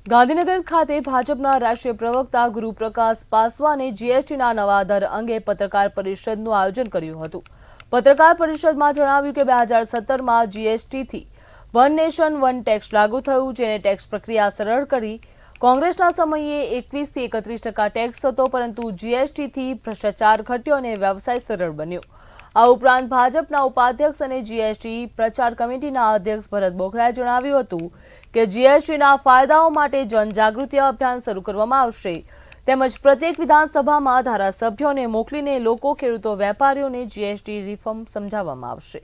ગાંધીનગર ખાતે ભાજપના રાષ્ટ્રીય પ્રવક્તા ગુરુપ્રકાશ પાસવાને જીએસટીના નવા દર અંગે પત્રકાર પરિષદનું આયોજન કર્યું હતું। પત્રકાર પરિષદમાં જણાવ્યું કે 2017માં જીએસટીથી વન નેશન વન ટેક્સ લાગુ થયું, જેને ટેક્સ પ્રક્રિયા સરળ કરી। કોંગ્રેસના સમયે 21 થી 31% ટેક્સ હતો, પરંતુ જીએસટીથી ભ્રષ્ટાચાર ઘટ્યો અને વ્યવસાય સરળ બન્યો। આ ઉપરાંત ભાજપના ઉપાધ્યક્ષ અને જીએસટી પ્રચાર કમિટીના અધ્યક્ષ ભરત બોઘરાએ જણાવ્યું હતું કે જીએસટીના ફાયદાઓ માટે જનજાગૃતિ અભિયાન શરૂ કરવામાં આવશે, તેમજ પ્રત્યેક વિધાનસભામાં ધારાસભ્યોને મોકલીને લોકો, ખેડૂતો, વેપારીઓને જીએસટી રિફોર્મ સમજાવવામાં આવશે।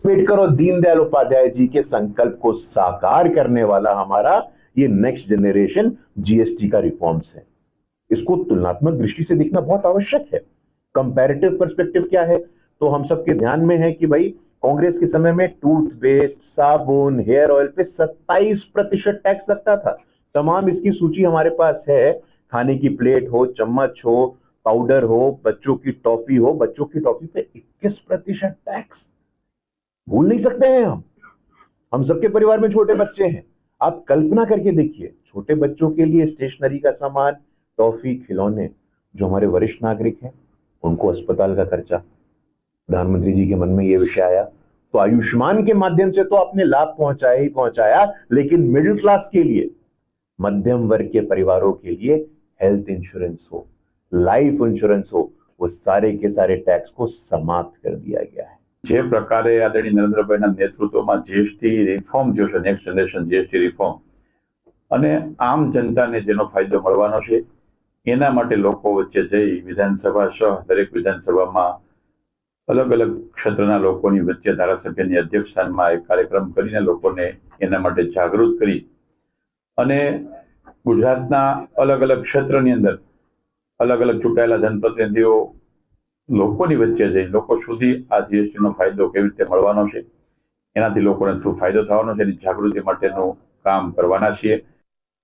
अम्बेडकर और दीनदयाल उपाध्याय जी के संकल्प को साकार करने वाला हमारा ये नेक्स्ट जनरेशन जीएसटी का रिफॉर्म्स है। इसको तुलनात्मक दृष्टि से देखना बहुत आवश्यक है। कंपैरेटिव पर्सपेक्टिव क्या है, तो हम सबके ध्यान में है कि भाई कांग्रेस के समय में टूथपेस्ट, साबुन, हेयर ऑयल पे 27% टैक्स लगता था। तमाम इसकी सूची हमारे पास है। खाने की प्लेट हो, चम्मच हो, पाउडर हो, बच्चों की टॉफी हो, बच्चों की टॉफी पे 21% टैक्स भूल नहीं सकते हैं हम सबके परिवार में छोटे बच्चे हैं। आप कल्पना करके देखिए, छोटे बच्चों के लिए स्टेशनरी का सामान, टॉफी, खिलौने, जो हमारे वरिष्ठ नागरिक हैं उनको अस्पताल का खर्चा। प्रधानमंत्री जी के मन में यह विषय आया तो आयुष्मान के माध्यम से तो आपने लाभ पहुंचाया ही पहुंचाया, लेकिन मिडिल क्लास के लिए, मध्यम वर्ग के परिवारों के लिए हेल्थ इंश्योरेंस हो, लाइफ इंश्योरेंस हो, वो सारे के सारे टैक्स को समाप्त कर दिया गया है। જે પ્રકારે આદરણીય નરેન્દ્રભાઈના નેતૃત્વમાં જીએસટી રિફોર્મ જે છે, નેક્સ્ટ જનરેશન જીએસટી રિફોર્મ, અને આમ જનતાને જેનો ફાયદો મળવાનો છે એના માટે લોકો વચ્ચે જઈ વિધાનસભા સહ દરેક વિધાનસભામાં અલગ અલગ ક્ષેત્રના લોકોની વચ્ચે ધારાસભ્યની અધ્યક્ષસ્થાનમાં એક કાર્યક્રમ કરીને લોકોને એના માટે જાગૃત કરી અને ગુજરાતના અલગ અલગ ક્ષેત્રની અંદર અલગ અલગ ચૂંટાયેલા જનપ્રતિનિધિઓ લોકોની વચ્ચે જઈ લોકો સુધી આ જીએસટીનો ફાયદો કેવી રીતે મળવાનો છે, એનાથી લોકોને શું ફાયદો થવાનો છે એની જાગૃતિ માટેનું કામ કરવાના છીએ।